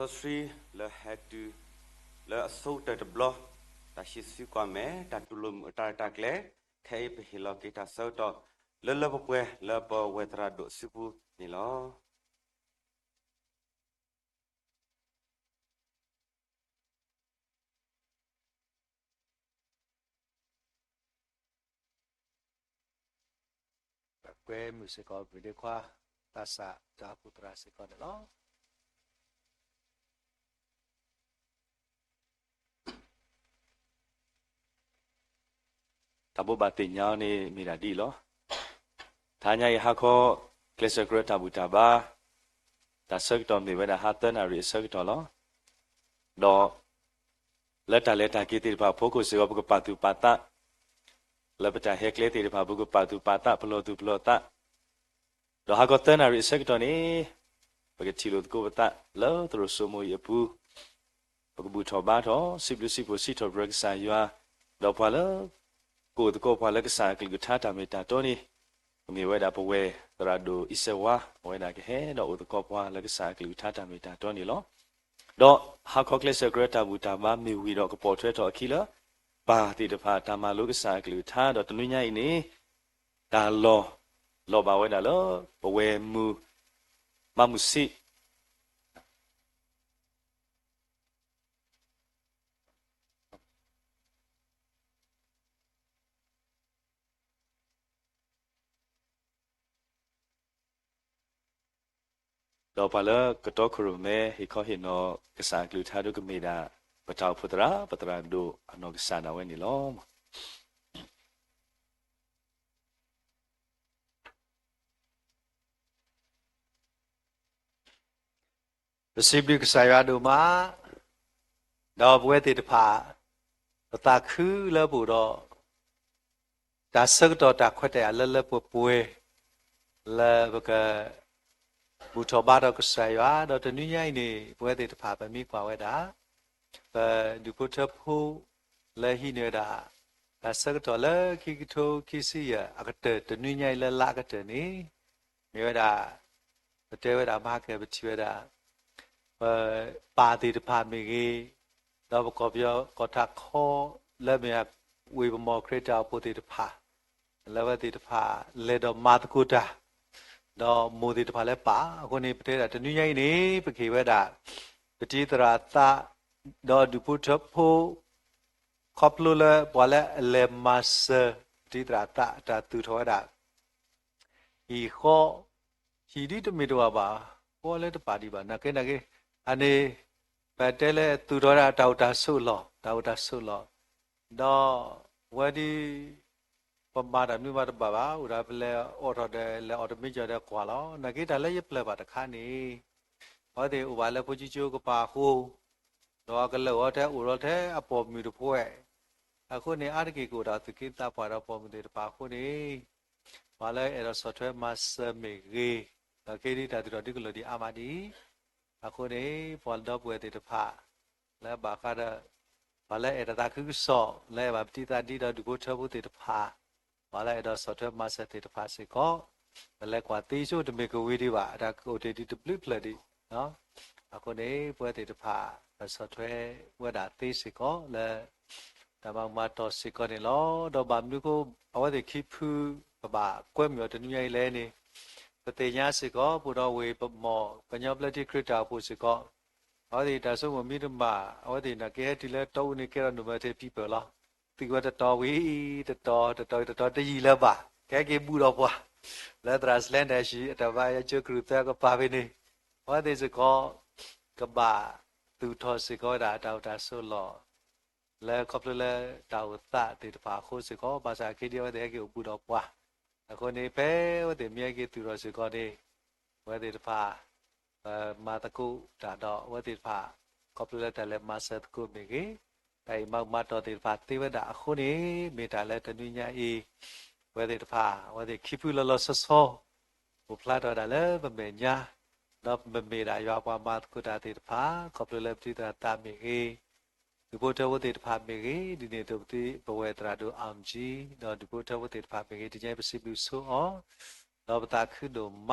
Sri le hatu le so ta blo ta shi su kwa me ta tulum ta kle khai pe hilo ki ta so to le pwe le po wetra do supu ni lo que musical video qua tasa ta putra se con lo tabo bate nya ni mi ra di lo tha nya ha kho klesa kra ta buta ba ta sek tom ni ba da ha tan ari sek to lo do leta ki ti ba phoko se ba pa tu pa ta le bata he kle ti ba bu pa tu pa ta plo tu plo ta do ha ko tan ari sek to ni ba ke ti lo ko ba ta lo tro so mo ye pu ba bu tho ba tho si pu si tho break sa ya do pa loကိုတကောဖာလက်ကစားကလကထားတာမေတာတော်နေမြေဝဲတာပဝဲတရာဒိုအစ်ဆဝါဝဲတာကဟဲတော့တကောဖာလက်ကစားကလကထားတာမေတာတော်နေလောတော့ဟာခေါကလက်ဆဂရတာဘူတာမမေဝီတော့ကပေါ်ထွဲတော့အခီလာပါတိတဖာတာမလုကစားကလထားတော့တနွညိုင်းနေဒါလောပါဝဲတာလောပဝဲမူမမှုစီတော့ပါလကတော့ခရုမဲဟိခေါဟိနောကစားကလူထားတို့ကမေတာပတောက်ဖုဒရာပတရာတို့အနောကစားနာဝဲနေလောပစိပိကစားရတို့မှာတော့ဘွဲတိတဖာပတာခူးလဘူတော့ဒါစကတော့တာခွတ်တယ်လလပွေလဘကဘူထောဘာတော့ကစားရတော့တနည်းရိုင်းနေဘွဲတိတဖာပဲမိကွာဝဲတာဒီပုထဖို့လဲဟိနေတာဒါစကတော့လဲခိကထိုခိစီရအကတဲ့တနည်းရိုင်းလဲလာကတဲ့နေမြေဝဲတာပတဲဝဲတာမကဲပချဝဲတာပါတိတဖာမိကြီးတော့ကောပြောကောထခောလဲမြဝေဘမောခရတာပုတိတဖာလဲဝတိတဖာလဲတော့မာတကုတာတော့မိုဒီတဖာလဲပါအခုနေပတဲတာတနည်းရိုင်းနေပခေဝဲတာပတိတရာသတော့ဒုပုထဖို့ခေါပလူလဲဘောလဲလေမတ်ပတိတရာသတာသူထောတာဤခောဟီဒီတမီတော့ပါဘောလဲတပါဒီပါနကေအနေပတဲလဲသူတော်တာတောက်တာဆုလောတော့ဝဒီပမာဒမြမတ်ဘာဘာဥရာပလဲအော်တော်တယ်လဲအော်တိုမီကြတဲ့ကွာလောနကေတလဲရပလဲပါတခါနေဟောဒီဥပါလဲပူချီချိုကပါခုတော့ကလောတဲ့ဥရောတဲ့အပေါ်မြူတဖွဲအခုနေအရကေကိုတာသူကိတာပါတော့ပေါ်မြူတဲ့ပါခုနေဘာလဲအဲ့တော့ software master မေကြီးကေဒီတာတူတော့ဒီကလိုဒီအမဒီအခုနေပေါ်တော့ပွဲတဲ့တဖလဲဘာခါတဲ့ဘာလဲအဲ့ဒါခုစောလဲဘာပတိတာဒီတော့ဒီကိုချဖို့တဲ့တဖဘာလဲအဲ့တော့ software master တဲ့တဖစေကောလဲကွာတေးချိုတမေကဝေးဒီပါအဲ့ဒါကိုတေးဒီ duplicate ပလက်ဒီနော်အခုနေပွဲတဲ့တဖsoftware ဝဲတာတေးစေကောလဲဒါမှမတော့စေကောနေလောတော့ဘာမျိုးကိုအဝတဲ့ခိဖူဘာကွဲမြော်တနည်းရိုင်းလဲနေပတေညာစေကောပူတော်ဝေပမောပညောပလက်တိခရတာပူစေကောဟောဒီဒါဆိုမမိတမဟောဒီနကေဒီလဲတောင်းနေကြရနုမတဲ့ people လားဒီကတတော်ဝေတတော်တကြီးလဲပါကဲကေပူတော့ပွားလဲ translate တဲ့ရှိအတဘာရချကရတဲ့ကပါပဲနေဟောဒီစကောကဘာသူထောစေကောတာတောက်တာဆိုလောလဲကပလဲတောက်တာတေတပါခိုးစေကောဘာသာခေဒီဝတဲ့ကေပူတော့ပွားအခုနေပဲဝတဲ့မြေကေသူတော်စေကောနေဝတဲ့တပါမာတကုဒါတော့ဝတိဖာကောပလက်တလည်းမဆက်ကုမိကေတိုင်မောက်မတော်တိဖာတေဝဒအခုနေမေတာလည်းတနည်းညာအေးဝတိဖာဝတိခိပူလလဆဆောဘုဖလာတော်ဒါလည်းဗမေညာတော့ဗမေတာရွာပွားမတကုတာတိဖာကောပလက်တိတာမိကေဒီဘုထဝတိဖာမိကေဒီနေ့တော့တိဘဝေတရာတို့အောင်ကြီးတော့ဒီဘုထဝတိဖာမိကေဒီကျဲပစီဘူးဆိုအောင်တော့ပတာခုတို့မ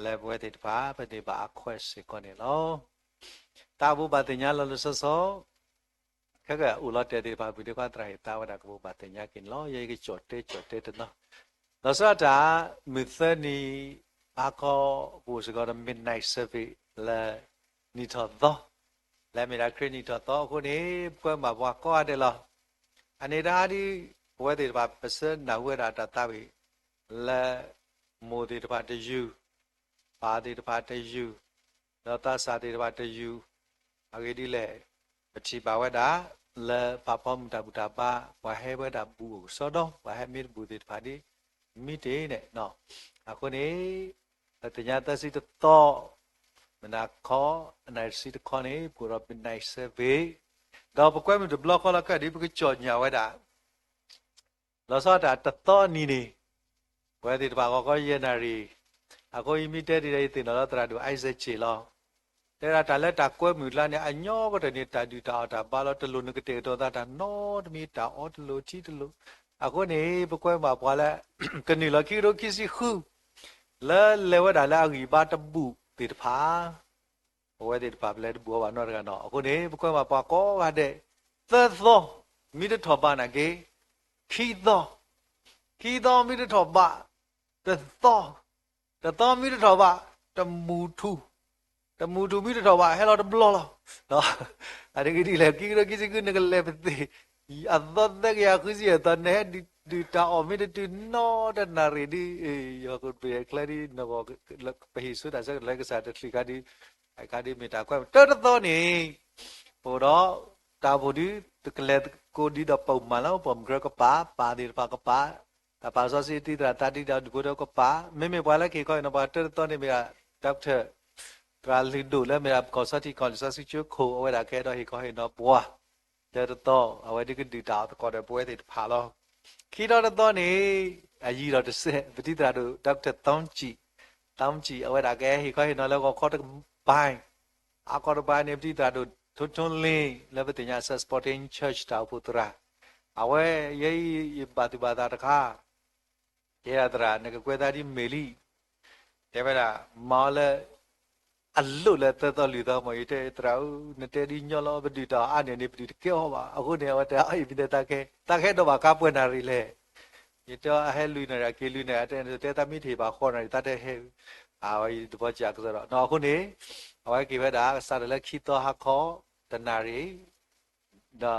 လဲဘွဲတဲ့တပါပတဲ့ပါအခွက်စေကောနေလော တာဘူဘာတင်ညာလောလဆောဆောခက်ကဥလတဲ့တဲ့ဘာဘီတဲ့ကတရတာဝဒကဘူဘာတင်ညာကင်လောရေကကြော့တဲ့တနော်လောစတာမစ်သနီအကောဘူစကော midnight survey လာနီထောသောလာမီရာခရနီထောသောခုနေပွဲမှာဘွားကောတယ်လောအနေဒါဒီဘွဲတဲ့ဘာပစနာဝရတာတာဘီလာမိုဒီတပါတယူပါဒီတပါတယူလောတာစာဒီတပါတယူအဂေဒီလေပတိပါဝဒလာပပမတာဘူတာပါဝါဟဲဘဒဘူစောတော့ဝါဟဲမီဘူဒီတပါဒီမိတေနဲ့နော်အခုနေတညာတစီတော့မနာခေါ်အနိုင်စီတခေါ်နေပူရပနိုင်ဆဗေတော့ပကွဲမတဘလော့ခေါ်လာကဒီပကကြော်ညာဝဒလောစောတာတတော်နီနေဘွဲဒီတပါကောရနာရီအခုအမိတဲဒီတဲ့တင်တော့တရာတို့အိုက်ဆက်ချေလောတဲ့ရတာလက်တာကွဲမြူလာနေအညောကတနေတာဒူတာတာဘာလို့တလူနကတဲ့တော့တာနော်တမီတာအော်တလူချီတလူအခုနေပကွဲမှာပွားလဲကနေလကီရိုကီစီခူလဲလေဝဒါလာဂီဘာတဘူတိတဖာဘဝတိတဖာပလဲဘူဝါနော်ကနော်အခုနေပကွဲမှာပွားကောကတဲ့သသောမိတထောပါနာကေခီသောမိတထောပါတသောမိတထောပါတမူထူမိတထောပါဟဲလောတဘလောလောနော်အဲ့ဒီလေကီရိုကီစီကနကလေပတိအသောတကရခစီတနေဒီတာအမီတူနော်တနာရီဒီယောကုပြေကလရီနော်ပဟိဆုဒါစလက်ကစားတတိကဒီအခါဒီမီတာကွဲတော်တော်နေပိုတော့တာဘူဒီတကလက်ကိုဒီတော့ပုံမလောပုံဂရကပါဒီပါကပါတပါစောစီတီတာတီတာဒီကိုတော့ကပါမေပွားလက်ခေကောနော်ပါတော်တော်နေမကဒေါက်တာကရာလီဒိုလဲမကကောစတီကောစစီချိုခိုအဝဲတာခဲတော့ဟေကောဟေနော်ပွားတော်အဝဲဒီကဒီတာတော့တဲ့ပွဲတွေဖာလောခီတော်တော့နေအကြီးတော့တစ်ဆက်ပတိတရာတို့ဒေါက်တာတောင်းကြည့်အဝဲတာကဲဟိခွဲနော်လောကခေါ်တဲ့ဘိုင်းအကောဘိုင်းနေပတိတရာတို့ထွန်းလင်းလည်းပတိညာဆက်စပေါ်တင်ချာချ်တောက်ဖို့တရာအဝဲရေးပါတိပါတာတခါရေရတရာငကွဲသားဒီမေလီတဲ့ဗလာမော်လဲအလုလည်းတော်လူတော်မရတဲ့တရာနတဲ့ဒီညောလောပတိတာအနေနဲ့ပတိကဲဟောပါအခုနေဝတဲ့အိပိတဲ့တာခဲတော့ပါကပွင့်နာရီလေဒီတော့အဟဲလူနေတာကေလူနေတာတဲ့တမိထေပါခေါ်နေတာတဲ့ဟဲအာဝီတပေါ်ကြကဆိုတော့တော့အခုနေအဝဲကေဘတာစာလည်းခိတော့ဟာခေါ်တနာရီဒါ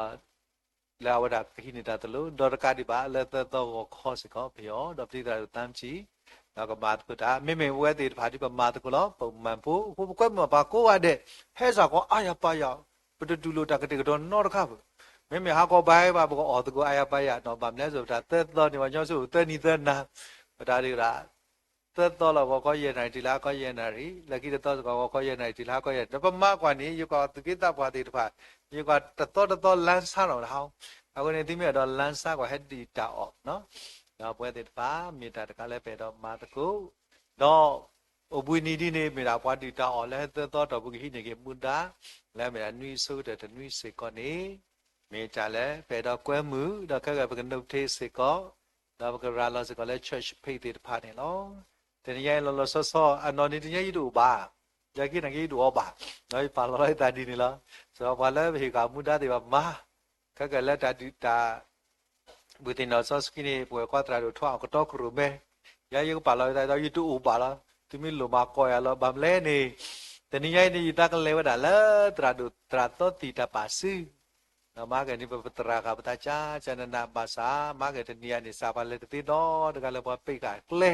လာဝဒခိနေတာတလို့ဒေါ်ကဒီပါလည်းတော့ခေါ်စကောပြောတော့ပတိတာတမ်းချီနောက်ကဘာတကမေဝဲတေဖာဒီပမာတကလောပုံမှန်ဖို့ဟိုကွက်မှာဘာကိုရတဲ့ဟဲစာကောအာရပါယပတတူလိုတကတိကတော့နော်တခါဘူးမေဟာကောဘိုင်ဘာဘောအော်တကောအာရပါယတော့ဗမလဲဆိုတာသက်တော်နေမှာညောစုတဲနီသက်နာပဒါဒီရာသက်တော်လောကောရနိုင်ဒီလားကောရနိုင်ရီလက်ကီတော့ကောရနိုင်ဒီလားကောရတပမကွာနေယကောတကိတဘွားတေတဖာယကောတော်လန်းစားတော့ဟောင်းအခုနေသိမြတော့လန်းစားကောဟက်ဒီတာအော့နော်တော့ပွဲတဲ့ပါမေတ္တာတကလည်းပဲတော့မာတကုတော့အဘွေနီဒီနေမေတာပွားတီတာအော်လဲတော့တော့ဘုခိနေကေမူတာလဲမေတာနွိဆိုးတဲ့နွိစေကောနေမေတ္တာလဲပဲတော့ကွဲမှုတော့ခက်ကဘကနုတ်သေးစေကောတော့ဘကရာလောစေကောလဲ church ဖိတ်တဲ့ဖာနေလောတနည်းလောဆောဆောအနော်နေတည်းရည်တို့ပါရကိနကြီးတို့ပါတော့ပါလောလိုက်တာဒီနေလားဆိုတော့ဘာလဲဘေကမူတာတွေပါမာခက်ကလက်တာဘူတင်တော့ဆော့စကီနေပွဲကွာတရာတို့ထွားကတော့ခရုမဲရရပါလာတဲ့တော့ယူတူပါလားသူမီလိုမကောရလောဗမ်လဲနေတနည်းရိုင်းနေတကလဲဝဒါလာတရာတို့တရာတော့တီတာပါစီနမကနေပတရာကပတာချာချနနာပါစာမကတနီယနေစာပါလေတီတော့တကလည်းပိတ်ကကလဲ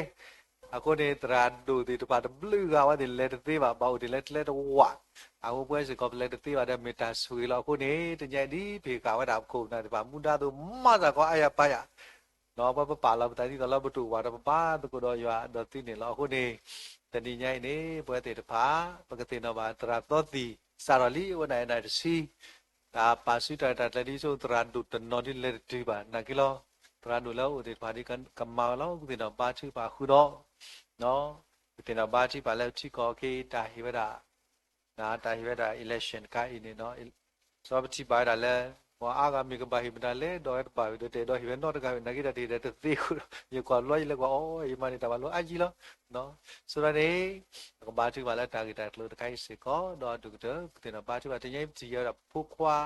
အခုနေတရာတို့ဒီတပါတဘလူကဝဒီလေတီပါပေါ့ဒီလက်ဝါအခုပွဲစကောပလက်တီပါတဲ့မီတာဆွေလောက်ခုနေတညဒီဖေကဝဒါခုနာဒီပါမူတာတို့မသာကောအယပါယနော်ပါလာပတာဒီတော့ဘတူဝါတော့ပါတကူတော့ရွာတော့တိနေလောက်ခုနေတဏိညိုင်းနေပွဲတေတဖာပကတိနောပါတရာတော့တီစာရလီဝနိုင်နိုင်စီဒါပါစီတာတတိဆိုတရာဒုတနော်ဒီလက်တီပါနကီလောတရာဒုလောဒီပါဒီကမာလောဒီတော့ပါချီပါခုတော့နော်ဒီတော့ပါချီပါလက်ချီကောကေတာဟိဝဒနာတာဟိဝဒ election ကိုင်းနေနော်စောပတိပါဒါလဲ ว่าอากามีกบาหิมดาเลดอยตะปาวิเตดอยหิเวนอตะกานากิตะติเตตะติคุยกว่าลอยเลยกว่าโอ้ยมานี่ตะบาโลอาจิโลเนาะဆိုတော့နေကဘာတူပါလဲတာဂီတာကလို့တခိုင်းစေကောတော့တူတဲ့တင်ပါတူပါတင်ရင်ကြည့်ရတာဖုခွာ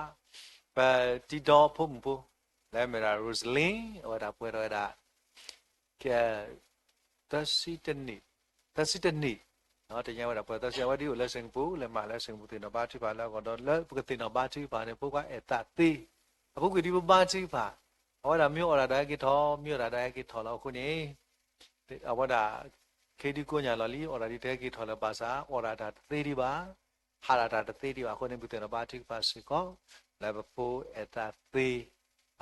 ပဲတီတော်ဖုံဖုလဲမရာရိုစလင်းဟောတာပွဲတော့တာကဲသစီတနီနော်တင်ရတာပွဲသစီဝတီကိုလက်စင်ပူလဲမလဲစင်ပူတင်ပါတူပါလဲကတော့လဲပကတင်ပါတူပါနေဖုခွာအတတိအခုကဒီပါတူပါဟောတာမြို့អរဒါကိထောမြို့ရဒါကိထောလောက်ခုနေဟောတာခေဒီကိုညာလော်လီအော်ရာဒီတဲကီထော်လပါစာအော်ရာတာသေဒီပါဟာရာတာသေဒီပါခုနေဘူးတဲ့ဘာတိပါစီကောလေဘဖိုအတာသေ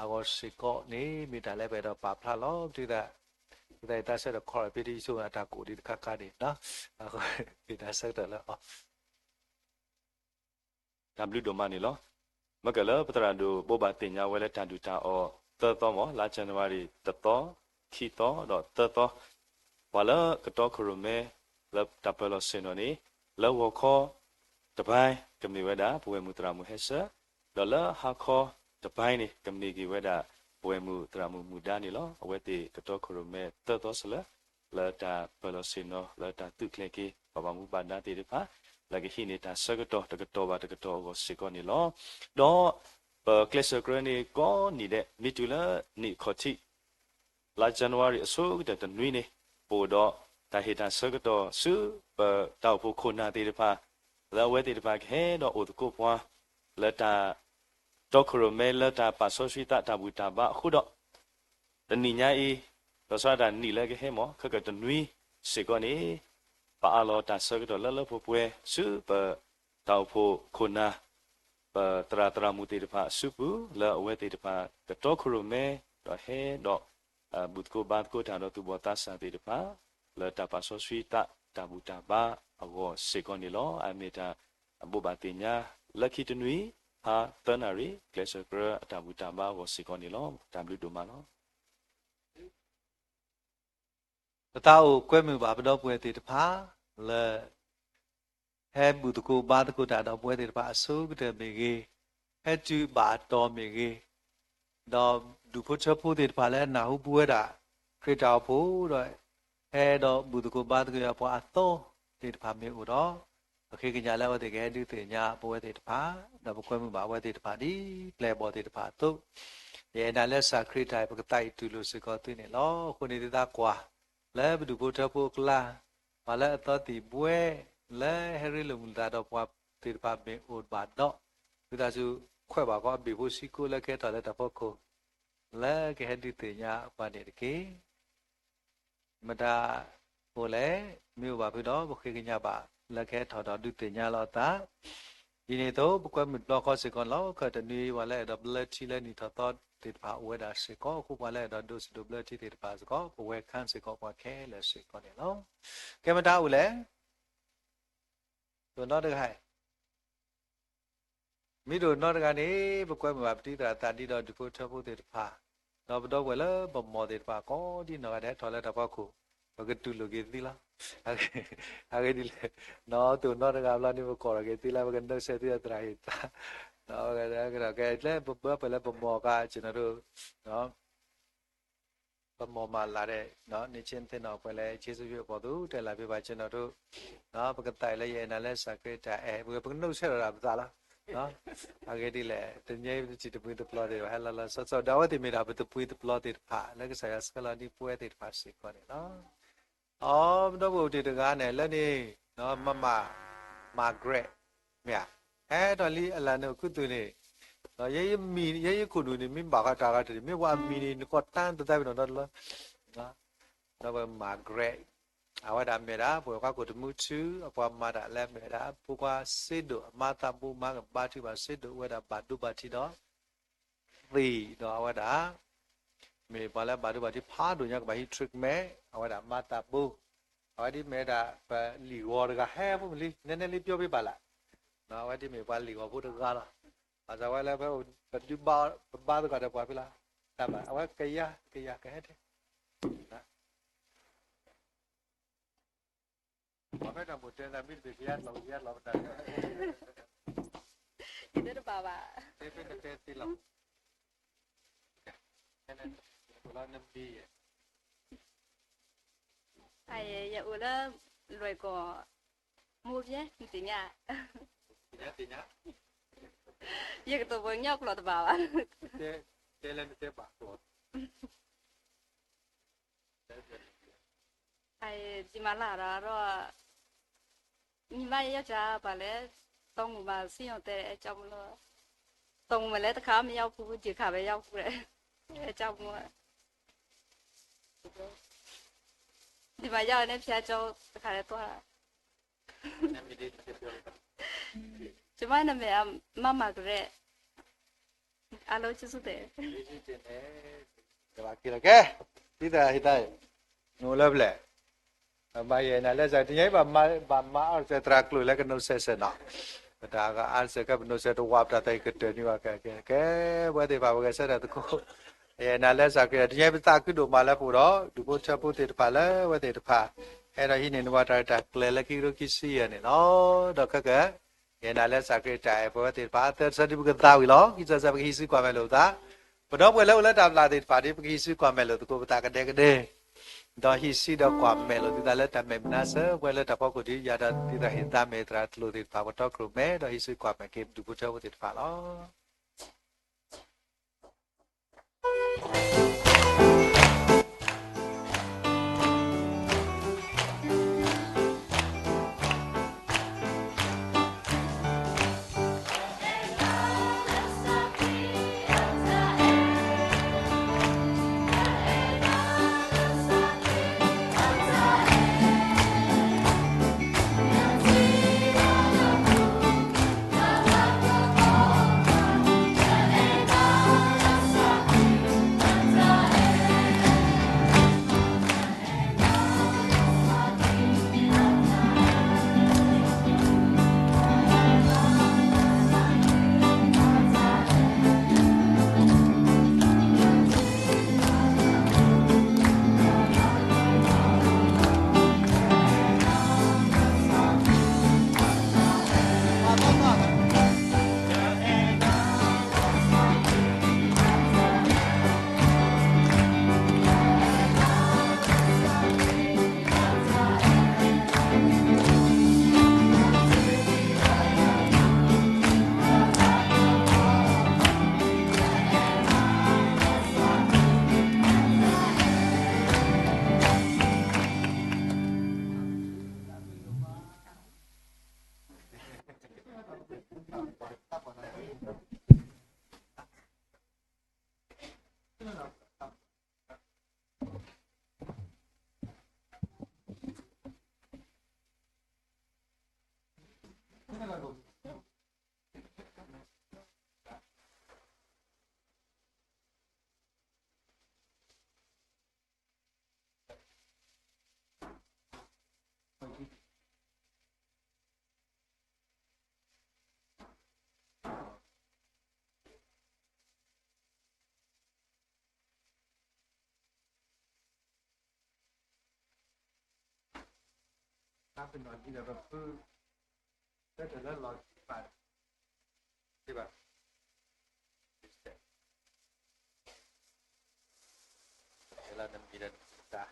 အကောစီကောနေမိတာလည်းပဲတော့ပါဖလာလောဒီတာဆက်တော့ခေါ်ပြီးဒီဆိုတာတာကိုဒီခါခါနေနော်အခုဒီတာဆက်တော့လောW ဒိုမနီလောမကလပတရန်ဒိုဘောဘာတင်ညာဝဲလက်တန်တူတာအောတော်တော်မောလာဇန်နဝါရီတတော်ခီတော်တော့တော်ဝါလာကတော့ခရမဲလပ်တပ်ပလစင်နိုနီလောဝခောတပိုင်းကမ္နီဝဲတာဘဝမှုတရာမှုဟက်ဆာဒေါ်လာဟာခောတပိုင်းနေကမ္နီကီဝဲတာဘဝမှုတရာမှုမူဒါနီလောအဝဲတေကတော့ခရမဲတော်ဆလာလာတာပလစင်နိုလာတာတုကလေကီဘဝမှုပါနာတေရဖာလာကဟိနေတာဆကတော့တကတော့ဘာတကတော့ကိုစေကောနီလောတော့ကလစ်ဆာဂရနီကောနေတဲ့မီတူလာနီခေါတိလာဇန်နဝါရီအစိုးရတဲ့နွေနေပိုတော့တာဟီတာဆကတော့ဆူပတောက်ဖို့ခုနာတေတဖာလာဝဲတေတဖာခဲတော့အိုတကိုပွားလက်တာဒေါခရမဲလက်တာပါဆိုရှိတာတဘူတာဘာခုတော့တဏိညာဤတော့ဆတာနီလည်းခဲမောခကတနွီစေကောနေပါအလောတာဆကတော့လလဖို့ပွဲဆူပတောက်ဖို့ခုနာပတရာမူတေတဖာဆူပူလာဝဲတေတဖာကတော့ခရမဲတော့ဟဲတော့บุตรโกบาตโกทางเราตัวตาสันติภาเลตาปัสสวิตาตาบุตาบาอวเสกอนิโลอเมตาบุบาติญาลักขิตนุยฮาตนารีเกลสกระตาบุตาบาวเสกอนิโลตามฤดูมาโลตาโอကွဲ့မှုပါဘတော်ပွဲတေတဖာလဲဟဲบุตรโกบาตโกတာတော့ပွဲတေတဖာအစိုးကတဲ့မေကြီးဟဲတူပါတော်မေကြီးတော့ဒူဖို့ချဖို့တေတဖာလဲနာဟုပွဲတာခရစ်တော်ဖို့တော့ဟဲတော့บุตรโกบาตโกရပွားအသောတေတဖာမေဦးတော့ခေကညာလဲဝတ်တဲ့ဒုတေညာပွဲတေတဖာတော့ကွဲ့မှုပါပွဲတေတဖာဒီပလေဘောတေတဖာတော့ရဲ့နာလဲစာခရစ်တိုင်ပကတိုင်တူလို့စကောသိနေလောခုနေတကွာလဲဘဒုဖို့ချဖို့ကလာဘာလဲအတော်တီပွဲလဲဟရီလုံတာတော့ပွားတေတဖာမေဦးပါတော့ဒီသာစုခွဲ့ပါကောဘေဖို့စီကိုလဲခဲတော်လဲတဖို့ကိုလဲကဲဒီတေညာပါတယ်ကေမတာဟိုလဲမြို့ပါပြီးတော့ခေကညာပါလက်ခဲထော်တော်ဒုတေညာလောတာဒီနေ့တော့ဘကွဲ့မတော့ကောစကောလောကတနီဝါလဲတော့ဘလက်ချီလဲနီထော်တော်တေပါဝဲတာစကောခုပါလဲတော့ဒုစဒုဘလက်ချီတေပါစကောဘဝဲခန်းစကောကွာခဲလဲစကောနေလောကဲမတာဦးလဲတော့တော့ဟဲ့မိတို့တော့ကနေဘကွဲ့မှာပတိတာတာတိတော့ဒီဖို့ထဖို့တေပါတော့ဘတော့ဝဲလဲဘမောတေပါကောဒီနော်တဲ့ထော်လဲတော့ပေါ့ခုဘကတူလိုကေသီလားဟာဒီလေနော်သူနော်တကဘလာနေမခေါ်ရကေသီလားဘကတော့ဆက်ရတရာဟိတာနော်ကဲလဲဘပလဲဘမောကကျွန်တော်တို့နော်ဘမောမှာလာတဲ့နော်နေချင်းတဲ့နော်ပဲလဲခြေစွပြပေါ်သူတက်လာပြပါကျွန်တော်တို့နော်ဘကတိုင်လဲရဲ့နာလဲစကရတာဘကနှုတ်ဆက်ရတာပသားလားနော်အကေဒီလေတညေချီတပွေးတပလော့တယ်ဟဲလာလာဆောဒါဝတိမေတာဘတပွေးတပလော့တယ်ဖာလဲကဆရာစကလာဒီပွေးတယ်ဖာစီခေါ်တယ်နော်အော်ဘတော့ဘုတေတကားနဲ့လက်နေနော်မာဂရက်မြတ်တော်လီအလန်တို့ကုတူနေနော်ရေးခုတူနေမင်းဘာကတာကတည်းမြေဝါမီနေကောတန်းတိုင်နော်နော်တော့မာဂရက်အဝဒါမေရာဘောကကိုတမှုချူအပွားမာတာလက်မေရာပူကွာစစ်တို့အမတာပူမကဘာတိပါစစ်တို့ဝဒါဘာဒုဘာတိတော့သီတော့အဝဒါမေပါလာဘာဒုဘာတိဖာတို့ညကဘာဟီထရစ်မဲအဝဒါမာတာပူအဝဒီမေရာလီဝေါ်ကဟဲဘူးလီနည်းနည်းလေးပြောပြပါလားနော်အဝဒီမေပါလီဝေါ်ဖို့တကားလားအဇဝဲလည်းပဲဘဒုဘာတော့ကတော့ပွားပြလားတပါအဝကရကဲတဲ့ဘာပဲတော့ဘုတဲတာမိတဲ့ပြရလောက်တာဒီတော့ပါပါတေးတဲ့တီလောက် ai ya ula rồi có mua nhé thì nha giờ tôi vẫn nhóc lọt vào á ai chỉ mà là rồi nhưng mà giờ cha bà lẽ tông mà xin ông tệ trong lo tông mà lẽ tất cả mình giao phụ chỉ cả về giao phụ đấy trong mà thì mà giờ nên phía cho tất cả tôi chỉ mà nó mẹ mama cái alo chứ thế Cái là cái tí ta nô lớp lệ bây giờ là giờ thì nhảy bà mà sẽ trắc lùi lại cái nô sẽ nọ ta cái ăn sẽ cái nô sẽ đồ wap ta tay cái tên như cái bữa thì vào cái sẽ là tôi là giờ cái nhảy ta cứ đồ mà là phụ đó đồ bút chấp bút thì phải là bữa thì phải hay là hiện nay nó ta trắc lại cái cái gì này nó đó cái là giờ cái trái bữa thì phải tới sẽ đi cái tàu đó cái giờ cái gì qua mày lâu ta bữa đó bữa lâu đam là thì phải đi cái gì qua mày lâu tôi cô ta cái đây đó hi si đó qua mẹ lo thì ta lấy tạm mẹ na sơ quay lấy tập bao của đi giờ đó thì ta hiện ta mẹ tra lo thì phải bắt đầu kêu mẹ đó hi si qua mẹ kịp được bữa trâu thì phải loเป็นวันที่เราแบบได้แต่ละร้อยบาทใช่ป่ะเวลานั้นมีเดินตา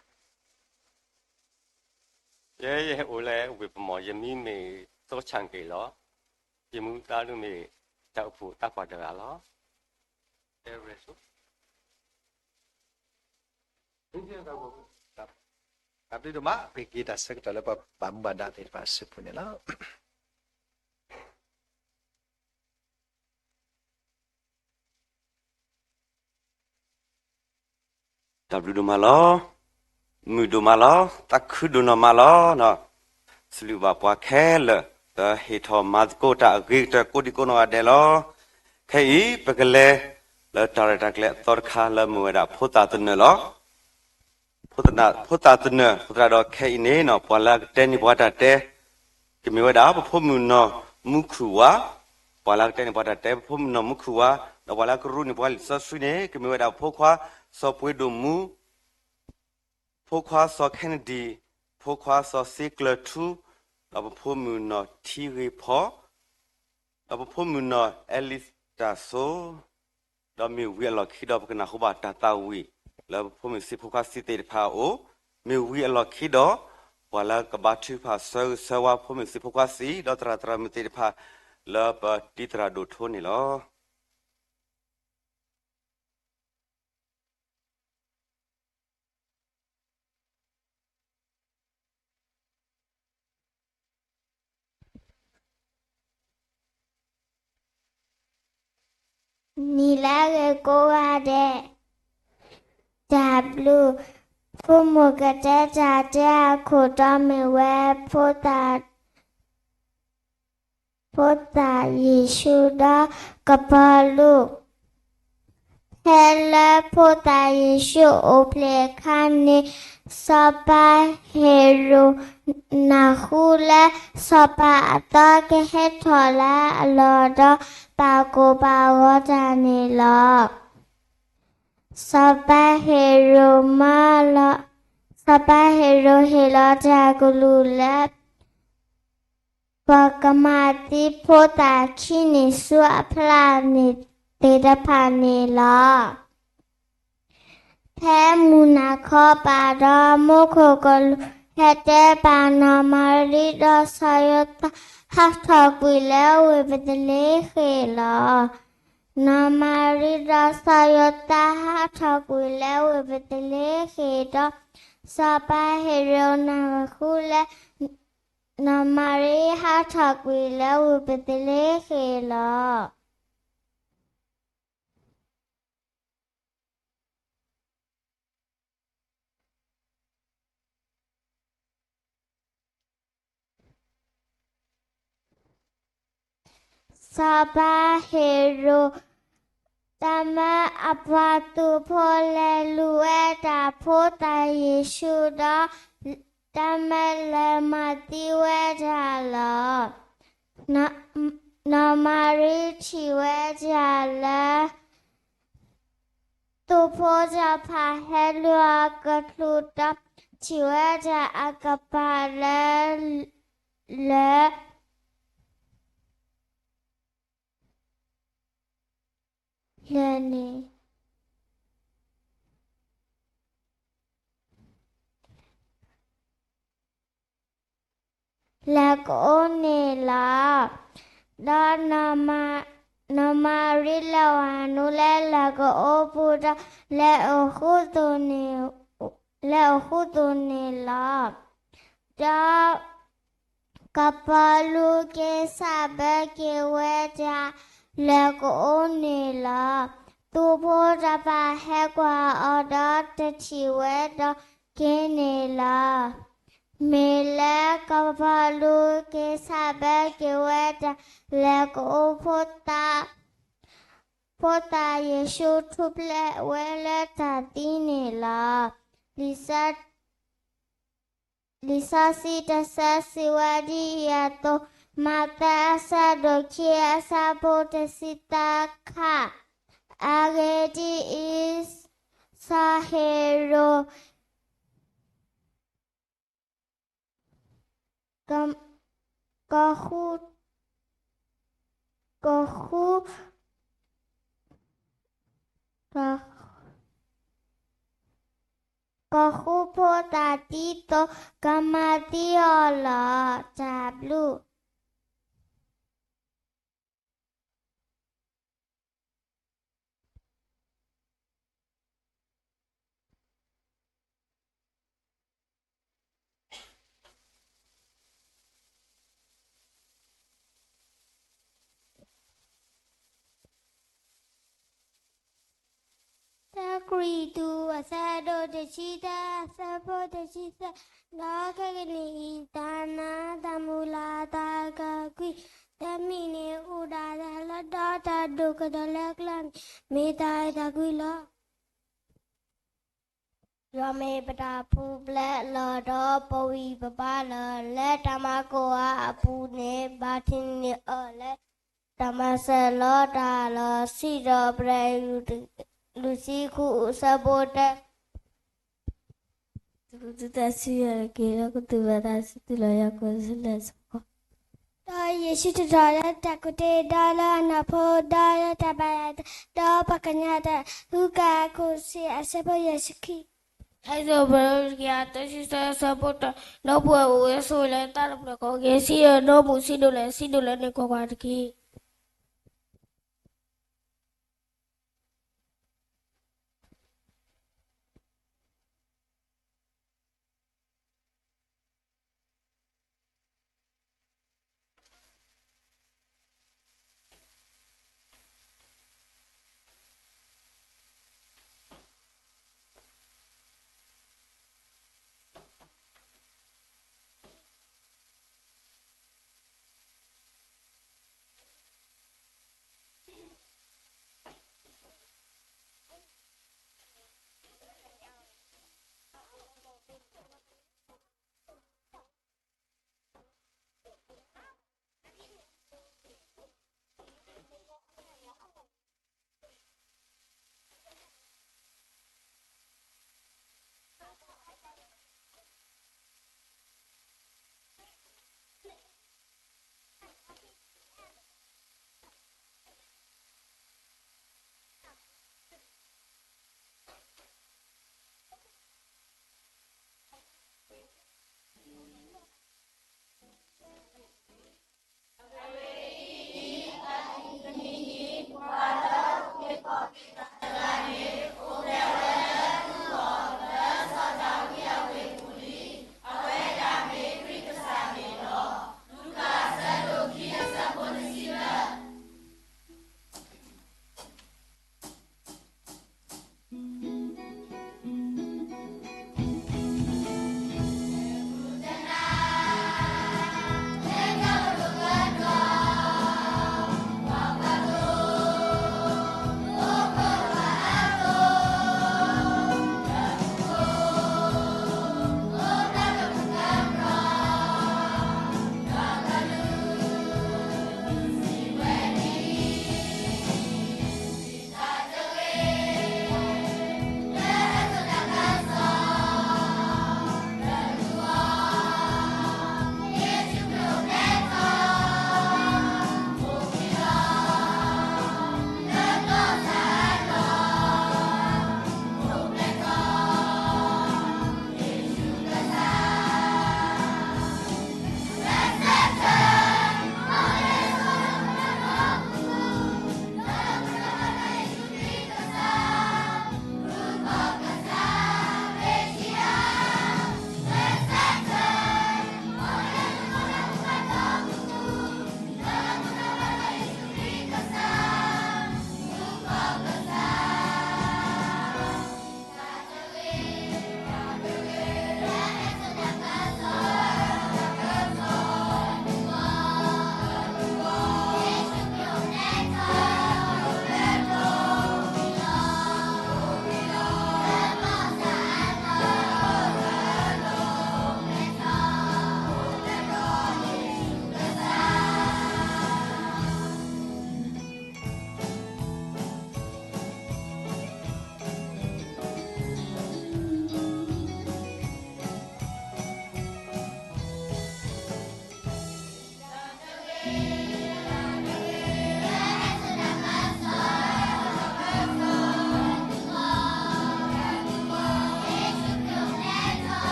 ye ô lẽ về mỏ yếm mi mì số chẳng kỹ đó yếm mu ta luôn mì chậu phụ ta quả được đó เอเรสุนี่เราครับdi rumah pergi dah sekali lepas bamba dah di pasir punya lah. Tapi do malo, mu do malo, tak ku do no malo, no. Selu bapa kel, ta hito mazko ta agri ta kodi kono adelo. Kai pekele, la tara takle torka la muera pota tunne lo. Pota tunne, pota do kai ne no pala teni bota te. Kimi wada pho mu no mukhuwa, pala teni bota te pho mu no mukhuwa, no pala kru ni pala sa sune, kimi wada pho kwa so pwe do mu. Pho kwa so Kennedy, pho kwa so Sigler 2, la pho mu no Thierry Paul, la pho mu no Alice Dasso, đó mi vi lo khi đó cái nào không bà ta tao vi là phụ mình sẽ phụ khá sĩ tê phá ô mi vi lo khi đó và là cái bà chữ phá sơ sơ wa phụ mình sẽ phụ khá sĩ đó tra tra mi tê phá là bà đi tra đồ thôn này lo နီလာကကိုရတဲ့ W ဖို့မကတဲ့တဲ့ခိုတော်မီဝဲဖို့တာယေရှုတော်ကပါလူဟဲလာဖို့တာယေရှုအိုပလေခါနေစပါဟေရိုနာခုလာစပါအတာကဟဲထော်လာအလော်တော်ပါကိုပါဝတာနေလောစပါဟေရိုမာလောစပါဟေရိုဟေလောတာကလူလက်ပကမာတိဖို့တာခိနေဆွအဖလာနေတေတဖာနေလောဖဲမူနာခောပါတော်မုခုကလူဟဲ့တဲ့ပါနော်မာရီတော်ဆာယတဟာထောက်ကွေလဲဝေပတလေးခေလောနော်မာရီတော်ဆာယတဟာထောက်ကွေလဲဝေပတလေးခေတော့စပါဟေရိုနာခုလဲနော်မာရီဟာထောက်ကွေလဲဝေပတလေးခေလော စပါဟေရိုတမအပတူဖိုလေလူဝဲတာဖိုတာယေရှုတော်တမလေမတိဝဲတာလောနမရီချီဝဲကြလာတူဖိုကြဖာဟဲလူအကလူတချီဝဲကြအကပါလေLearning. Lagonela. Nama rila wanule lago opuda le ohudune la. Da kapalu ke sabe ke weja. Lagonela tu pora pa hekwa oda te weda kenela mele kapalu ke sabe ke weda lago pota yeshu tuple wele tatinela lisa sita sasiwadi yato Mata asa doki asa potesita ka. Agedi is sahero. Kahu potatito kamatiola tablu. Gridu asado de chita sapo de chita la kagli dana damula daga gui damine udara la data dukada laklan meta da gui la Rame pada pu ble la do pawi baba la le tamako apu ne batin ne ole tamasa la da la si do bre Lucy ku sabote tu tasi ya kira ku tu batasi tu la ya ku selas ko Da Yesu da takute da la na po da ya da ba da pakanya da huka ko si asapo Yesuki. Hai giờ bữa kia tôi sẽ support nó bùa rồi lại ta được có cái gì nó bùa xin được lại này có quạt kia.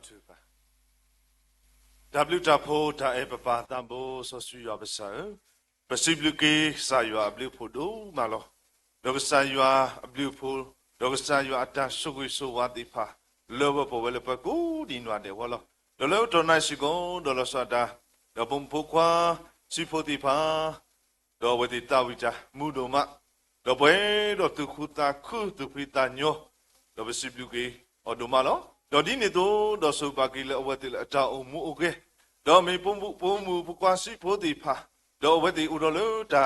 tu ba w ta pho ta e papa tambo so su yo basa possibility sa yo ablu pho do ma lo do sa yo ablu pho do sa yo ata so wi so wa ti pha lo bo we le pa ku di nwa de wo lo do lo to na si gon do lo sa da do pom pho kwa si pho ti pha do we ti ta wi cha mu do ma do bwe do tu khu ta khu tu phi ta nyo do possibility o do ma lo do di ni do do so ba ki le we ti le ta o mu o ke do me pom mu kwa si pho ti pha do we ti u do lo ta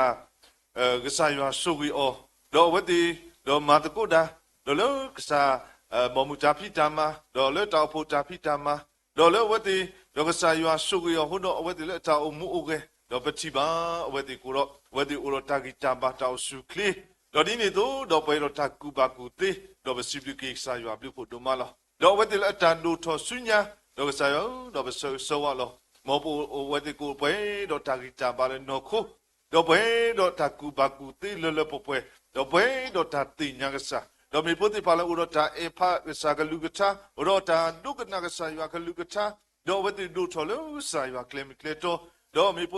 cái sai vào số người ở đó vậy thì đó mà tôi có đã đó là cái sa mà mu trả phí trăm mà đó là trả phụ trả phí trăm mà đó là vậy thì đó cái sai vào số người ở đó vậy thì là trả mu ok đó phải chỉ ba vậy thì cô đó vậy thì ở trả cái trăm ba trả số kli đó đi này đó phải đó trả cụ ba cụ tê đó phải xếp cái sai vào biểu phụ đồ mà lo đó vậy thì là trả đồ thọ suy nhá đó cái sai vào đó phải sâu vào lo mà bộ vậy thì cô phải đó trả cái trăm ba lên nó khô đó bấy đó ta cụ bà cụ tê lơ lơ bố bấy đó bấy đó ta tì nhang cái sa đó mình bố tê phá là uro ta e phá cái sa cái lu cái cha uro ta đúc cái na cái sa yêu cái lu cái cha đó vậy thì đúc thọ lơ sa yêu klem kleto đó mình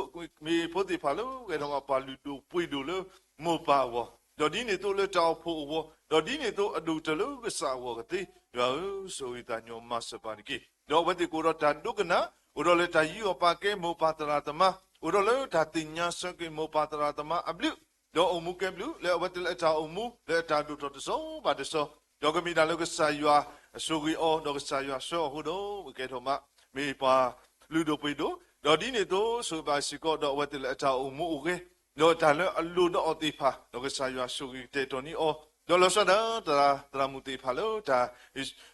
bố tê phá lơ cái đó phá lu đúc bui đúc lơ mua pa wo đó đi này tôi lơ trao phụ wo đó đi này tôi đúc thọ lơ cái sa wo cái tê đó soi ta nhom mas pa ni ki đó vậy thì uro ta đúc cái na uro lơ ta yêu pa cái mua pa ta ta ma uro lo ta tinya so ke mo patara tama ablu do omu ke blu le watil ta omu le ta du to so ba de so do ke mi da lo ke sa ywa so gi o do ke sa ywa so hu do ke tho ma mi pa lu do pe do di ne do so ba si ko do watil ta omu o ke do ta le lu do o ti pha do ke sa ywa so gi te to ni o do lo so da tra mu ti pha lo ta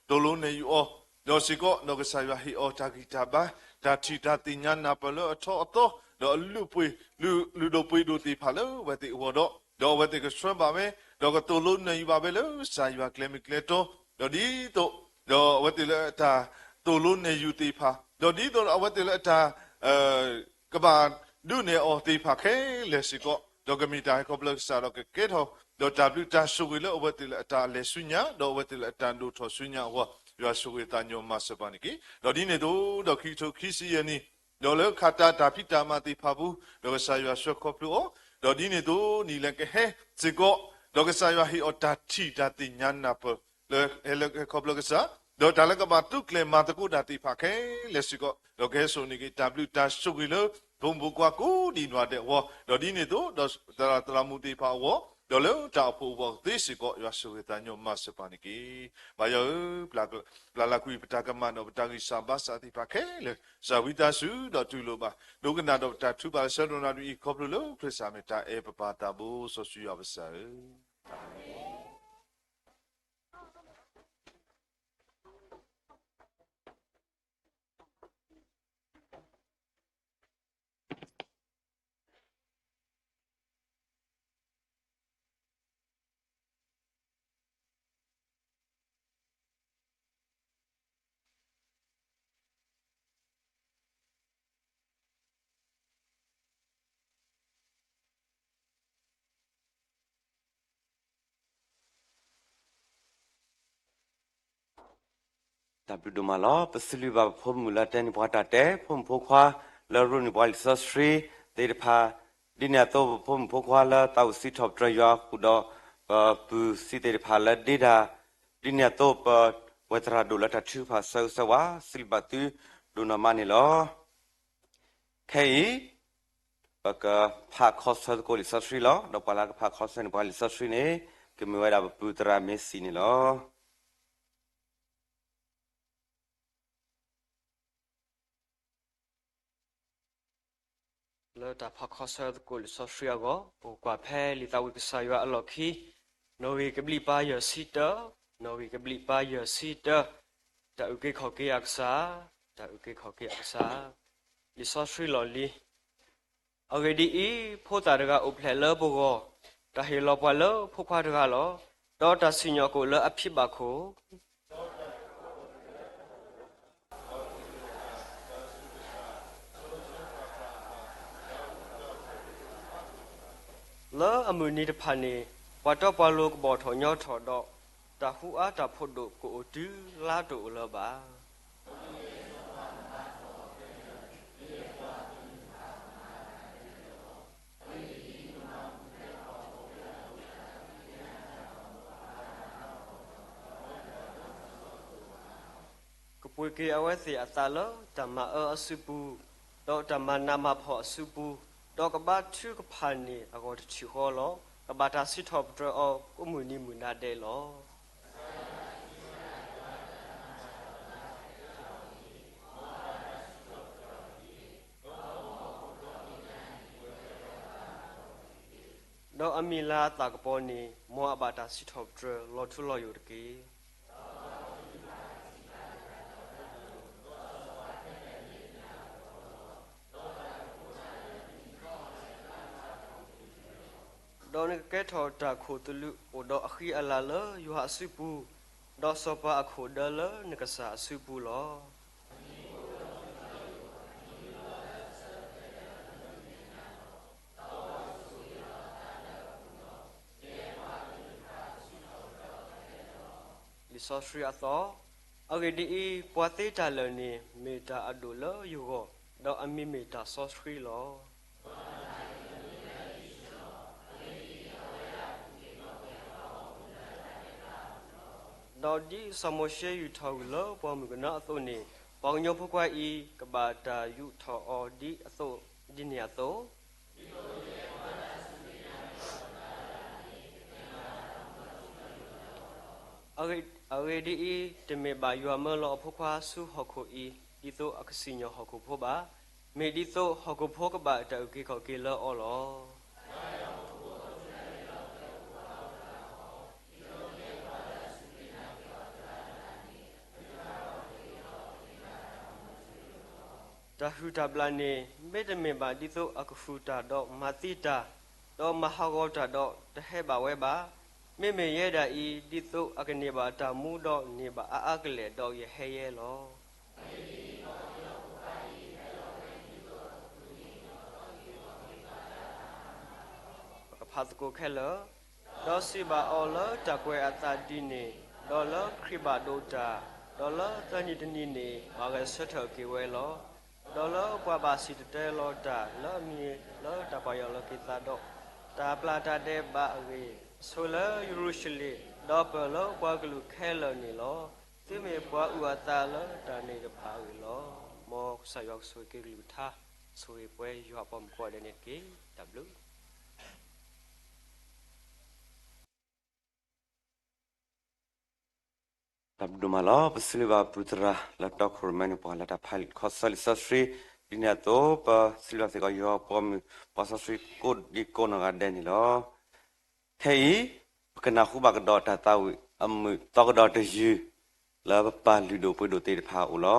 do lo ne yu o do si ko do ke sa ywa hi o ta gi ta ba ta ti ta tinya na pa lo to đó lu đồ pui đồ tì phá lỡ và tì hồ đó và tì cái xuân bà mẹ đó cái tổ lôn này bà mẹ lỡ sai và klem kleto đó đi đó và tì lỡ ta tổ lôn này yu tì phá đó đi đó và tì lỡ ta các bạn đưa này ở tì phá khé lệ sĩ có đó cái mi ta có lỡ sao đó cái kết hợp đó ta đưa ta suy lỡ và tì lỡ ta lệ suy nhá đó và tì lỡ ta đồ thọ suy nhá và do suy ta nhom mà sẽ bàn cái đó đi này đó khi sĩ này đó là khata ta phi ta ma ti pha bu đó cái sai va so khop lu đó đi này đó ni lên cái he chỉ có đó cái sai va hi ở ta chi ta ti nhan na po le khop lu cái sa đó ta là cái ba tu kle ma ta ku ta ti pha ke le si có đó cái so ni cái w ta su gi lo bông bu qua ku đi noa de wo đó đi này đó ta mu ti pha wo đó là ta phụ wo ti si có va so ta nhom ma se pa ni ki ba yo la kui pata ka ma no pata ki sa ba sa ti pha ke le sa wi ta su đó tu lo ba do ka na do ta tu ba sa do na du i khop lu lo khris sa me ta e pa pa ta bu so su ya ba sa ta bu do ma lo pasili ba phom mu la ten bwa ta te phom pho khwa la ru ni bwa sa sri te de pha di na to phom pho khwa la tau si thop tra ya khu do pu si te de pha la di da di na to pa wa tra do la ta thu pha sa sa wa sil ba tu do na ma ni lo khai ba ka pha kho sa ko li sa sri lo do pa la ka pha kho sa ni bwa li sa sri ne ke mi wa da pu tra me si ni lo lỡ ta phá khó sơ của lịch sử sria go bộ quả phe li tao cái sai và lọ khi nói cái bli ba giờ sitter nói cái bli ba giờ sitter ta ở cái khó cái ác sa ta ở cái khó cái ác sa lịch sử sria lọ li ở cái đi phô ta được ốp lẻ lỡ bộ go ta hiểu lọ qua lỡ phô qua được lọ đó ta xin nhớ của lỡ áp phí bạc khổ lỡ ở mùi nít phani và cho bao lô bỏ thọ nhau thọ đọ ta hú á ta phô độ cổ chứ lá độ lỡ bà ပွေကေအဝဲစီအတာလဓမ္မအစုပူတော့ဓမ္မနာမဖောအစုပူတော့ကဘာထုကဖာနီအကောတချီခေါ်လောကဘာတာစစ်ထော့ပရောကိုမူနီမူနာတဲလောတော့အမီလာတာကပေါ်နီမောအဘာတာစစ်ထော့ပရောလောထုလောယူတကေတော့နကဲထော်တာခိုတလူအိုတော့အခီအလာလယူဟာစုပူတော့စပါအခုဒလနကဆာစုပူလောလီဆော့ထရီအသောအဂေဒီပွာတေတာလနေမေတာအဒိုလယူကိုတော့အမီမေတာဆော့ထရီလောတော့ဒီစမရှေယူထောက်လောပေါ်မကနာအသွနေပေါင်ညောဖကွာဤကဘာတာယူထောအော်ဒီအသွဒီနေအသွအဂေဒီတမေဘာယူမလောဖကွာဆုဟခုဤဒီသွအခစီညောဟခုဖောပါမေဒီသွဟခုဖောကဘာတာကေခောကေလောအော်လောတာဟူတာဘလနေမေတမေဘာဒီသောအခဖူတာတော့မာတိတာတော့မဟာဂောတာတော့တဟဲဘာဝဲဘာမေမေရဲတာဤဒီသောအကနေဘာတာမူတော့နေဘာအာကလေတော့ရဟဲရဲလောဖတ်ကိုခဲလောတော့စီဘာအော်လတကွဲအတာဒီနေဒေါ်လာခရိဘာဒိုတာဒေါ်လာတန်နီတနီနေဘာကဆွတ်ထော်ကေဝဲလောဒေါ်လာပွားပါစီတဲလောတာလောမီလောတပယောလောကိတာတော့တာပလာတာတဲ့ဘာအေဆိုလာယူရုရှလီဒေါ်ပလောပွားကလူခဲလောနေလောတိမေပွားဥအတာလောတာနေတဖာဝီလောမောဆာယောက်ဆွေကေလူသာဆွေပွဲရွာပမ်ကွာတဲ့နေကေW tập đuma lo pasiliba putra la tok hormone pa la ta phal khosal sasri dinya to pa silwa se ko yo pom pa sasri ko di ko na ga den ni lo thei kana khu ba ka do ta ta wi am to ka do te yu la pa lu do pu do te pha u lo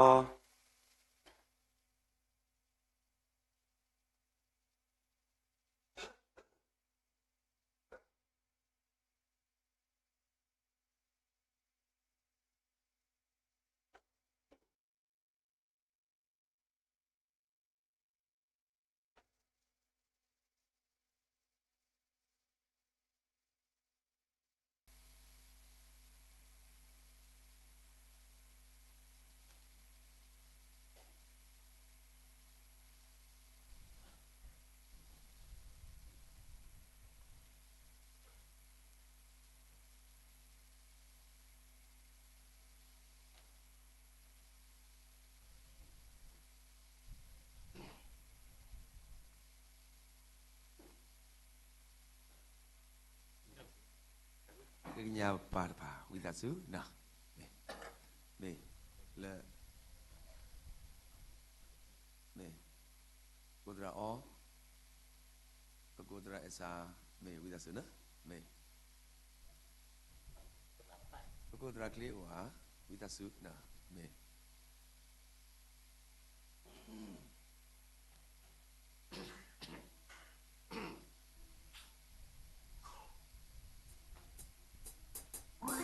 nhà bà huy ta xứ nào mẹ là mẹ cô ra ó cô ra esa mẹ huy ta xứ nữa mẹ cô ra kêu hả huy ta xứ nào mẹ Let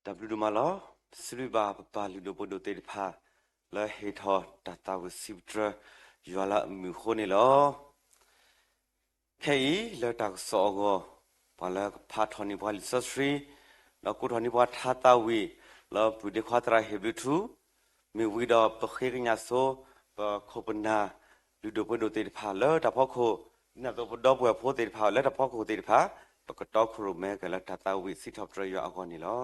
W do malo sriba pa lu do podo te pha la he tho data with sibtra yala mu khone lo khei la tak so go pa la pha thoni pa li sri la ku thoni pa tha ta wi la pu de khatra he bu thu mi wi do pa khe nya so pa khopna lu do podo te pha la ta pho kho na do do pwe pho te pha la ta pho kho te pha pa ka to khro me ka la data wi si thop tra ya agon ni lo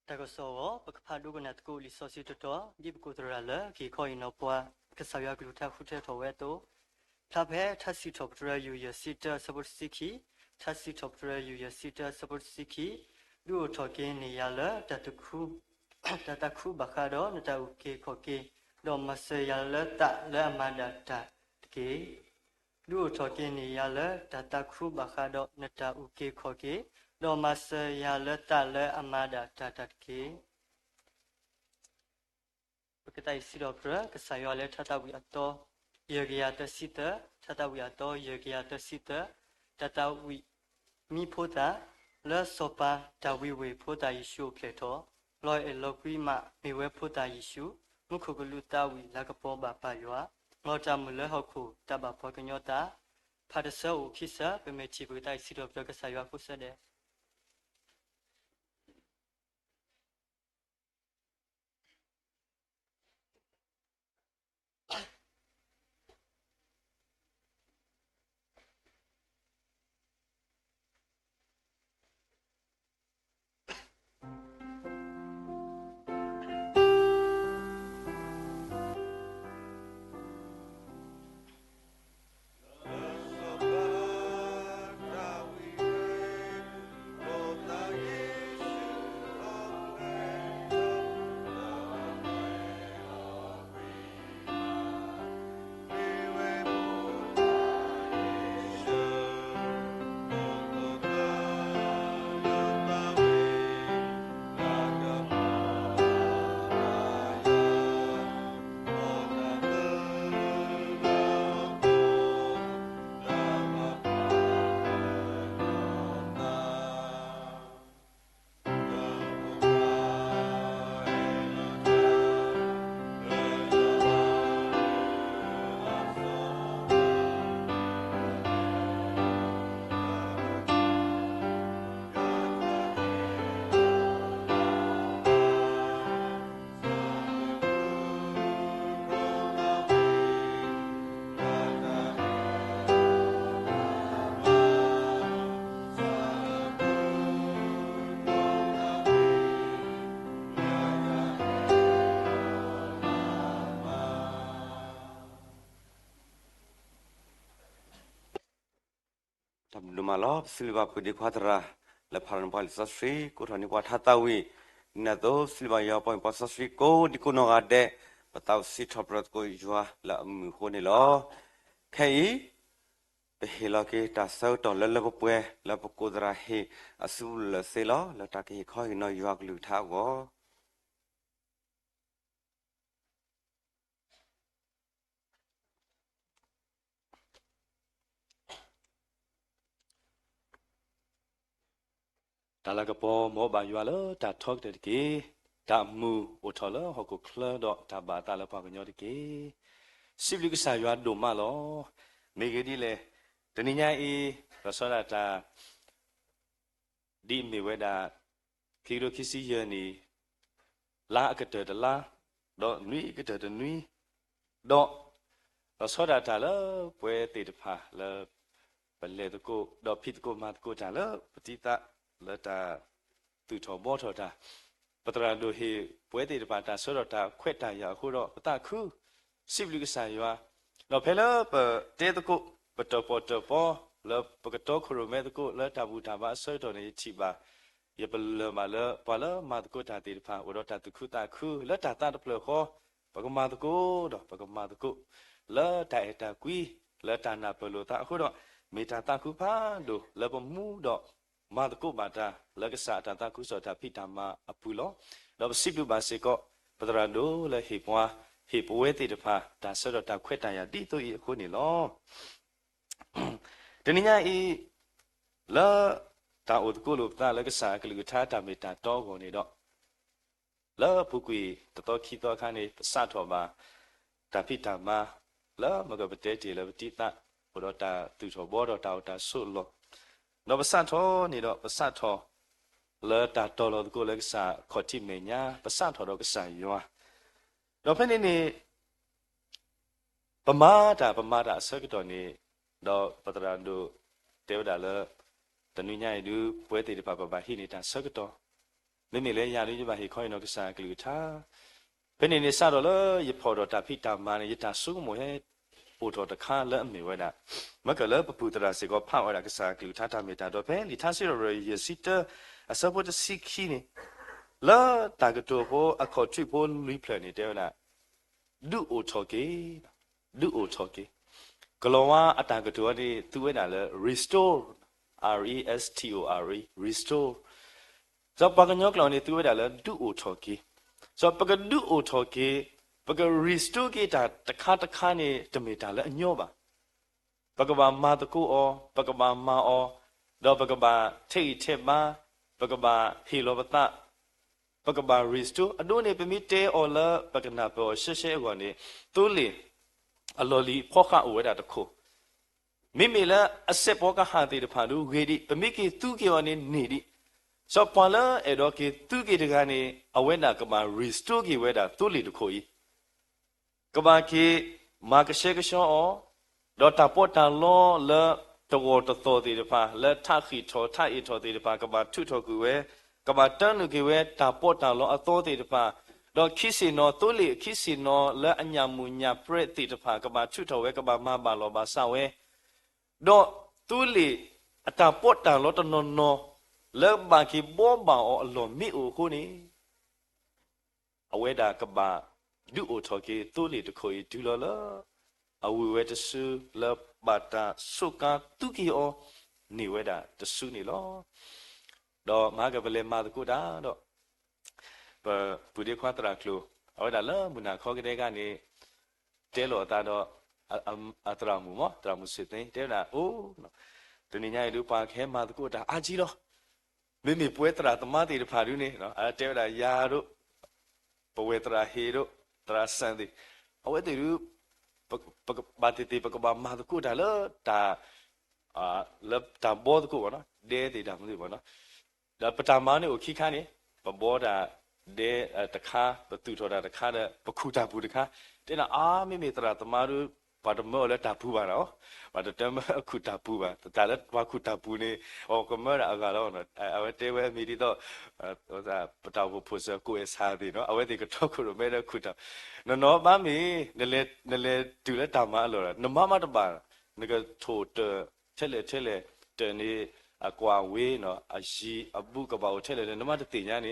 တကဆောပကဖာဒုကနတ်ကိုလီဆိုစီတတော်ဒီပကိုတရလခေခေါရင်တော့ပွားကဆာရကလူထခုတဲ့တော်ဝဲတော့ဖလာဖဲထစီထော့ပတရယူရစီတာစပုတ်စီခီထစီထော့ပတရယူရစီတာစပုတ်စီခီလူထော်ကင်းနေရလတတခုဘခါတော့နတဥကေခေါကေတော့မဆရလတလအမန္တတာတကေလူထော်ကင်းနေရလတတခုဘခါတော့နတဥကေခေါကေ တော့မဆရလတလအမဒတာတကေပကတိုင်စီတော့ကကဆာရလဲထတဝီအတော်ယေဂယာတစီတထတဝီအတော်ယေဂယာတစီတတတဝီမိဖို့တာလဲစောပါတဝီဝေဖို့တာယေရှုဖေတော်လောအလောကွီမမေဝဲဖို့တာယေရှုမုခုကလူတဝီလကပေါ်ပါပါယောငေါတမလဲဟုတ်ခုတဘဖောကညောတာဖတ်ဆောခိစာပမေချီပကတိုင်စီတော့ကဆာရဖို့ဆက်တဲ့ ดูมาล้อสิลบาพุดิควาตราและพารันพอลิสสรีกูทอนิกว่าทัตาวีนาโตสิลบายาปอยปัสสรีโกดิคุนอกาเดปะตาวสิทอปรตโกยัวละมือโคนี่ล้อแค่อีเปเฮลาเกตาเซาตอนละปะป่วยละปะโกตราเฮอสุละเซล้อละตาเกคอยนอยัวกลุทาโก ตาลากระปอหมอบายัวเลตาทอกเดกีตามูโอทอลฮอกคลดอตาบาตาลปากญอเดกีสิบลิกสายัวโดมาลอเมเกดีเลตนิญาอีรสราตาดีเมเวดาคีโรคิซิเยนีลาอกะเตดลาดอนุยกะเตดนุยดอรสราตาเลปวยติตพาเลปะเลตโกดอพิตโกมาตโกจาเลปฏิตะ ละตาตุทอบอทอตาปตราโดเฮป่วยติปาตาสรตาเควตายาคูรอปตาคูสิบลิกสายว่าเราเพลเปเตตกุปตปตปละปกตครุเมตกุละตาบูตาบาสรตอนี่ชิบายะเปลมาละปะละมาตกุตาติปาอุรตาตุคุตาคูละตาตาตะเปลขอปกมาตกุดอปกมาตกุละตาเอตากุยละตานาเปโลตาคูดอเมตาตาคุพาโดละปมูดอ มาตะกุบาตาละกษาตาตาคุสตาพิธามาอปุโลดอบสิบลุบาเซโกปตราโดละเฮปวา ဟေပွဲတိတဖာဒါဆောတော့တာခွက်တန်ရတိတို့ဤအခုနေလောတနည်းညာဤလာတာဥဒကုလုတာလကစားကလူထားတာမေတာတော့ကုန်နေတော့လာဖုကွေတော်ခိတော်ခါနေပစတော်မှာတာဖိတာမှာလာမကပတေတီလပတိတာဘတော်တာသူတော်ဘောတော်တာဆုလို့တော့ပစတော်နေတော့ပစတော်လာတာတော်လို့ကိုလကစားခေါ်တိမေညာပစတော်တော့ကစားယောတော့ဖက်နေပမာတာဆက်ကတော်နေတော့ပတရန်တို့တေဝဒါလတနည်းညရဒူပွဲတေတပပဟိနေတာဆက်ကတော်မိမိလည်းရာလေးကြပါဟိခေါင်းနော်ကစားကလူထားဖက်နေစတော့လေရဖော်တော်တာဖိတာမာနေရတာဆုမဟဲပူတော်တခါလဲအမေဝဲတာမကလည်းပပူတရာစေကောဖောက်ရတာကစားကလူထားတာမေတာတော့ဖဲလီထားစီရောရစီတအစပ်ပေါ်စီခီနေလာတာကတော်ဘောအခေါ်ထွေဘောလူပလနေတယ်နာဒူအိုထော်ကေကလောဝါအတာကတော်ဒီသူဝဲတာလဲ restore restore ဇပကညောကလောနေသူဝဲတာလဲဒူအိုထော်ကေဇပကဒူအိုထော်ကေပက restore ကေတာတခါနေတမီတာလဲအညောပါပကဘာမာတကူအောပကဘာမာအောတော့ပကဘာထိတ်ထက်မာပကဘာဟီလောဘတာပကဘာ restore အဒိုနေပမီတဲအော်လာပကနာပေါ်ရှေရှေကောနေတူလီအလော်လီဖောခအဝဲတာတခုမိမိလာအဆက်ဘောကဟာတေတဖာလူဂေဒီပမိကေသူကေဝနေနေဒီစောပလာအဲ့တော့ကေသူကေတကနေအဝဲနာကမာ restore ကေဝဲတာတူလီတခုကြီးကဘာကေမာကရှေကရှောအောဒေါ်တာပေါ်တာလောလာတော်တော်တေတဖာလက်ထခိထောထအီထောတေတဖာကဘာထုထောကူဝဲကဘာတန်လူကေဝဲတာပေါ်တာလောအတော်တေတဖာတော့ခိစီနောတိုလီခိစီနောလာအညာမူညာပရက်တေတဖာကဘာထုထောဝဲကဘာမဘာလောဘာဆဝဲတော့တူလီအတာပေါ်တာလောတနော်နော်လဲဘာကိဘောဘာအောအလောမီအိုခုနေအဝဲတာကဘာဒူအိုထောကေတူလီတခိုဒူလောလာအဝဲတဆူလဘာတာဆုကာတူကီအောနေဝဲတာတဆူနေလောတော့မာကပလေမာတကူတာတော့ပူဒီခွာတရာကလိုအဝဲတာလာမနာခေါ်ကတဲ့ကနေတဲလောတာတော့အတရာမူမတရာမူစစ်တဲ့တဲနာအိုးတနည်းညရလူပါခဲမာတကူတာအာကြီးတော့မိမိပွဲတရာတမတိတဖာလူနေနော်အဲတဲနာယာတို့ပဝေတရာဟေတို့တရာစန်ဒီအဝဲတေလူဘာတိပကဘာမာတကူတာလောတာလက်တာဘောတကူဘောနော်ဒဲတေတာမသိဘောနော်ဒါပတာမနေကိုခိခါနေပဘောတာဒဲတခါပတူထော်တာတခါတဲ့ပခုတာဘူးတခါတဲ့နာအာမိမိတရာတမတို့ဘာတမောလဲတာဘူးပါနော်ဘာတမအခုတာဘူးပါတာလက်ဘာခုတာဘူးနေဟောကမရအကတော့နော်အဝဲတဲဝဲမီဒီတော့ဟိုစားပတောက်ဖို့ဖို့စကိုယ်စားတယ်နော်အဝဲဒီကတော့ခုရမဲတဲ့ခုတာနော်မမီနလေတူလက်တာမအလောနမမတပါငကထိုထဲလေတနေအကွာဝေးနော်အရှိအပုကပါကိုထဲလေနမတတိညာနေ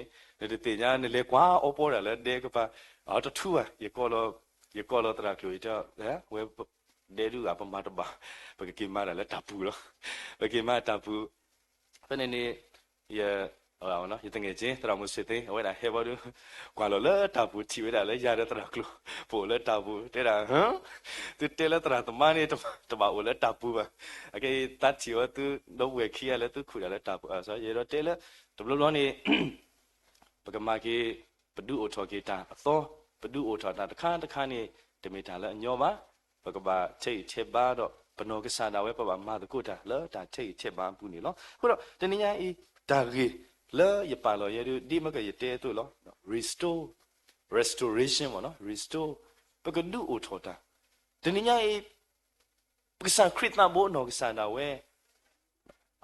တတိညာနေလေကွာအောပေါ်တယ်လေတဲကပါအော်တထူอ่ะရေကောလောတရာကလိုတော့ဟဲဝဲဒေလူကပမာတပါပကကိမာလည်းတပူလို့ပကကိမာတပူဖနေနေရဟောနော်ရတငယ်ချင်းတရာမစစ်သေးဝဲတာဟဲဘောဒူကွာလောလေတပူတီဝဲတာလေရတဲ့တရာကလိုပိုလေတပူတဲ့တာဟမ်သူတဲလေတရာတမနေတပါဝလေတပူပါအကေတတ်ချီဝသူတော့ဝဲခီရလေသူခုရလေတပူအဲဆိုရတော့တဲလေတဘလုံးနေပကမာကေပဒူအိုထော်ကေတာအသောပဒူအိုထော်တာတခါနေတမီတာလေအညောပါပကဘာချိတ်ချက်ပါတော့ဘနောကစားနာဝဲပပမာတကုတာလောဒါချိတ်ချက်ပါပူနေလောခုတော့တနည်းအားဤဒါရီလောရပါလောရဒီမကရတဲတို့လော restoration မနော် restore ပကဒူအိုထော်တာတနည်းအားဤပကစားခရစ်နာဘောနောကစားနာဝဲ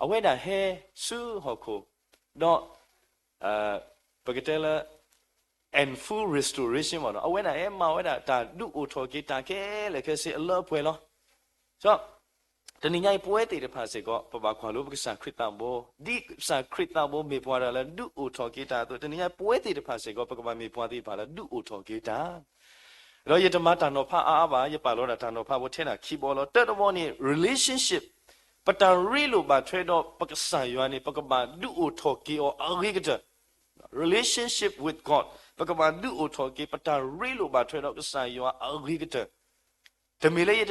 အဝဲတာဟဲဆူဟောခိုတော့ပကတဲလာ and full restoration မနော်အဝဲနာမဝဲတာဒါဒူအိုထော်ကေတာခဲလေခဲစီအလောပွဲလောဆိုတနည်းငိုင်းပွဲတေတဖာစေကောပပခွာလို့ပက္ကစားခရစ်တန်ဘောဒီစာခရစ်တန်ဘောမေပွားရလဲဒူအိုထော်ကေတာတို့တနည်းငိုင်းပွဲတေတဖာစေကောပကပမေပွားသေးပါလားဒူအိုထော်ကေတာရောယတမတန်တော်ဖာအားပါရပါလို့တာတန်တော်ဖာဘထဲနာခီဘောလို့တက်တော်နေ relationship ပတန်ရီလို့ပါထွဲတော့ပက္ကစားရွာနေပကပဒူအိုထော်ကေအော်အဂိကတ relationship with God ပကပန်ဒူအိုထော်ကေပတာရီလိုပါထွဲတော့ကဆိုင်ယောအဂရီကတတမီလေး